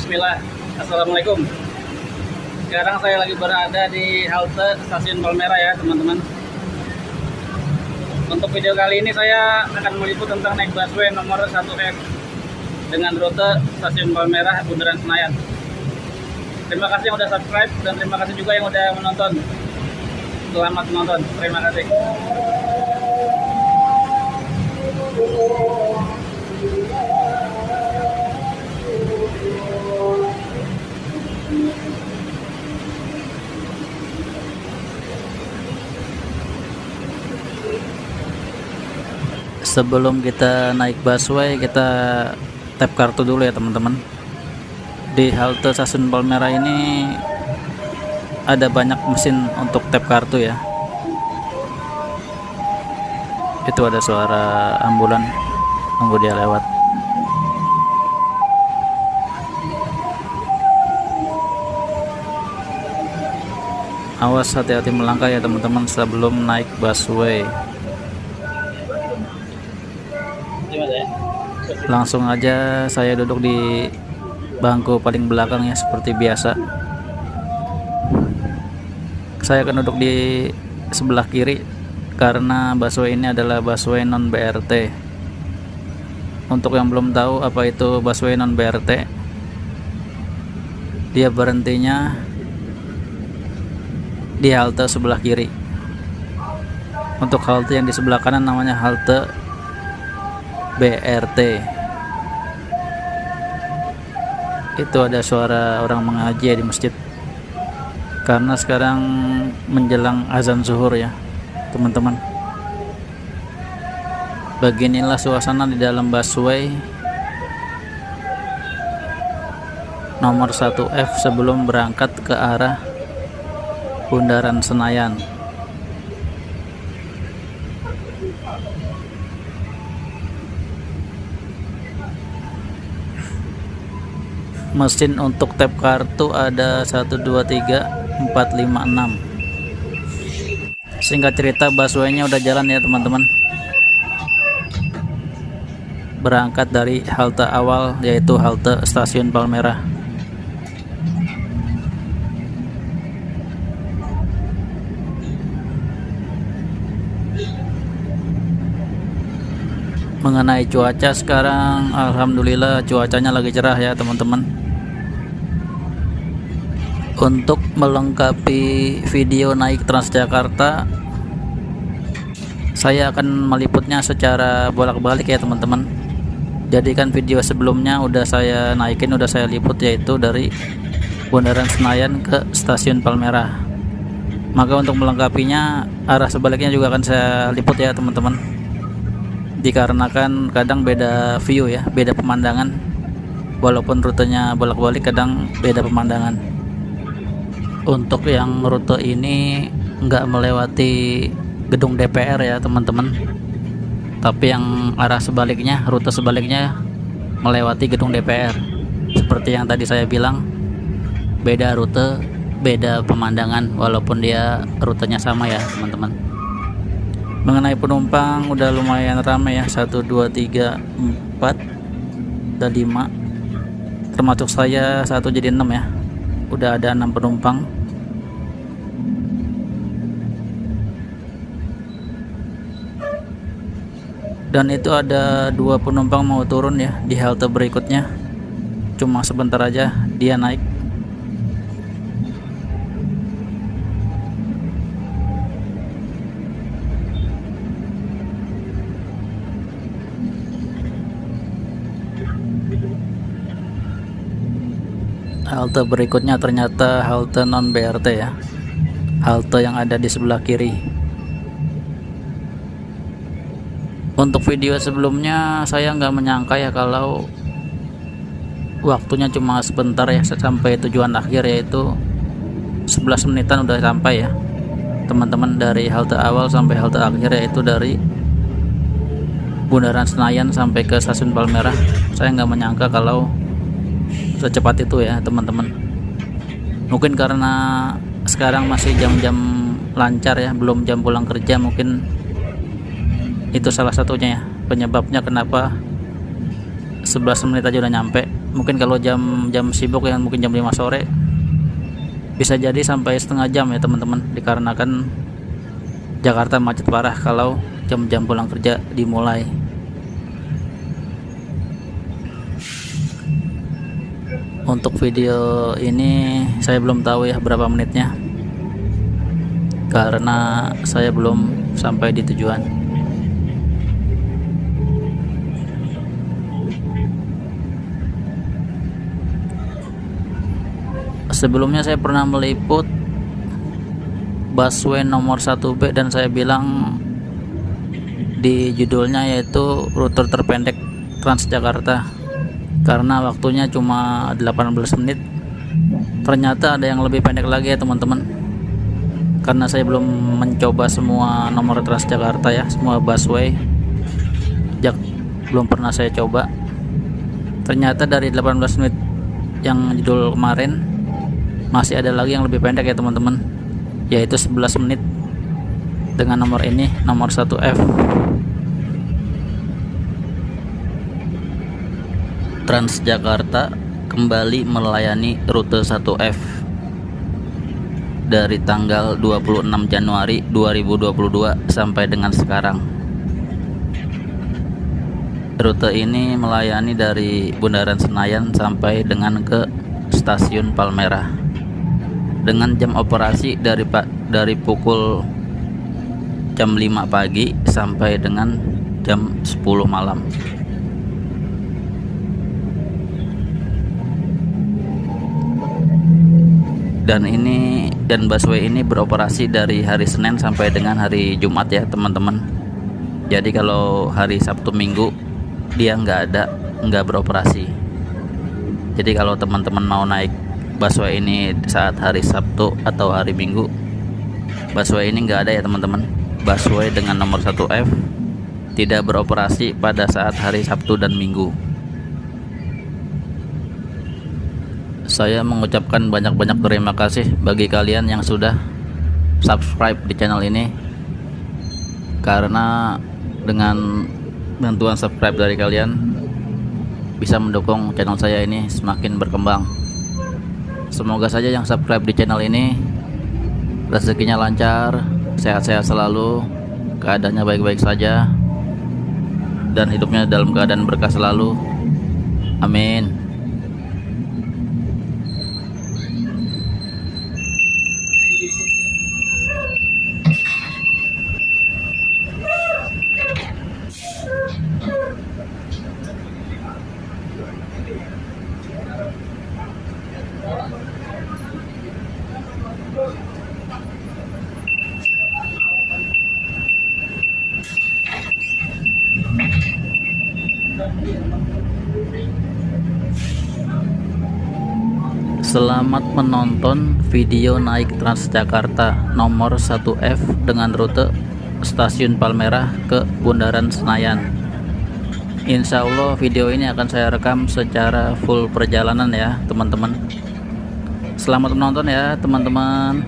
Bismillah. Assalamualaikum. Sekarang saya lagi berada di halte stasiun Palmerah ya teman-teman. Untuk video kali ini saya akan meliput tentang naik busway nomor 1F dengan rute stasiun Palmerah Bundaran Senayan. Terima kasih yang udah subscribe dan terima kasih juga yang udah menonton. Selamat menonton. Terima kasih. Sebelum kita naik busway, kita tap kartu dulu ya teman-teman. Di halte stasiun Palmerah ini ada banyak mesin untuk tap kartu ya. Itu ada suara ambulan nunggu dia lewat. Awas, hati-hati melangkah ya teman-teman sebelum naik busway. Langsung aja saya duduk di bangku paling belakang ya, seperti biasa. Saya akan duduk di sebelah kiri karena busway ini adalah busway non BRT. Untuk yang belum tahu apa itu busway non BRT, dia berhentinya di halte sebelah kiri. Untuk halte yang di sebelah kanan namanya halte BRT. Itu ada suara orang mengaji di masjid karena sekarang menjelang azan zuhur ya teman-teman. Beginilah suasana di dalam busway nomor 1F sebelum berangkat ke arah Bundaran Senayan. Mesin untuk tap kartu ada 1, 2, 3, 4, 5, 6. Singkat cerita busway-nya udah jalan ya teman-teman. Berangkat dari halte awal yaitu halte stasiun Palmerah. Mengenai cuaca sekarang, alhamdulillah cuacanya lagi cerah ya teman-teman. Untuk melengkapi video naik Transjakarta, saya akan meliputnya secara bolak-balik ya teman-teman. Jadi kan video sebelumnya udah saya naikin, udah saya liput, yaitu dari Bundaran Senayan ke stasiun Palmerah. Maka untuk melengkapinya, arah sebaliknya juga akan saya liput ya teman-teman. Dikarenakan kadang beda view ya, beda pemandangan. Walaupun rutenya bolak-balik, kadang beda pemandangan. Untuk yang rute ini nggak melewati gedung DPR ya teman-teman, tapi yang arah sebaliknya, rute sebaliknya melewati gedung DPR. Seperti yang tadi saya bilang, beda rute, beda pemandangan, walaupun dia rutenya sama ya teman-teman. Mengenai penumpang udah lumayan ramai ya, 1, 2, 3, 4 dan 5, termasuk saya satu jadi 6 ya. Udah ada 6 penumpang. Dan itu ada 2 penumpang mau turun ya di halte berikutnya. Cuma sebentar aja dia naik. Halte berikutnya ternyata halte non BRT ya, halte yang ada di sebelah kiri. Untuk video sebelumnya saya nggak menyangka ya kalau waktunya cuma sebentar ya sampai tujuan akhir, yaitu 11 menitan udah sampai ya teman-teman. Dari halte awal sampai halte akhir, yaitu dari Bundaran Senayan sampai ke stasiun Palmerah. Saya nggak menyangka kalau secepat itu ya teman-teman. Mungkin karena sekarang masih jam-jam lancar ya, belum jam pulang kerja, mungkin itu salah satunya ya penyebabnya kenapa 11 menit aja udah nyampe. Mungkin kalau jam sibuk yang mungkin jam 5 sore bisa jadi sampai setengah jam ya teman-teman, dikarenakan Jakarta macet parah kalau jam-jam pulang kerja dimulai. Untuk video ini saya belum tahu ya berapa menitnya, karena saya belum sampai di tujuan. Sebelumnya saya pernah meliput busway nomor 1B dan saya bilang di judulnya yaitu rute terpendek Transjakarta karena waktunya cuma 18 menit. Ternyata ada yang lebih pendek lagi ya teman-teman, karena saya belum mencoba semua nomor Transjakarta ya, semua busway belum pernah saya coba. Ternyata dari 18 menit yang judul kemarin masih ada lagi yang lebih pendek ya teman-teman, yaitu 11 menit dengan nomor ini, nomor 1F. Transjakarta kembali melayani rute 1F dari tanggal 26 Januari 2022 sampai dengan sekarang. Rute ini melayani dari Bundaran Senayan sampai dengan ke Stasiun Palmerah dengan jam operasi dari pukul jam 5 pagi sampai dengan jam 10 malam. Dan busway ini beroperasi dari hari Senin sampai dengan hari Jumat ya teman-teman. Jadi kalau hari Sabtu Minggu dia nggak beroperasi. Jadi kalau teman-teman mau naik busway ini saat hari Sabtu atau hari Minggu, busway ini nggak ada ya teman-teman. Busway dengan nomor 1F tidak beroperasi pada saat hari Sabtu dan Minggu. Saya mengucapkan banyak-banyak terima kasih bagi kalian yang sudah subscribe di channel ini, karena dengan bantuan subscribe dari kalian bisa mendukung channel saya ini semakin berkembang. Semoga saja yang subscribe di channel ini rezekinya lancar, sehat-sehat selalu, keadaannya baik-baik saja, dan hidupnya dalam keadaan berkah selalu. Amin. Selamat menonton video naik Transjakarta nomor 1F dengan rute Stasiun Palmerah ke Bundaran Senayan. Insya Allah video ini akan saya rekam secara full perjalanan ya teman-teman. Selamat menonton ya teman-teman.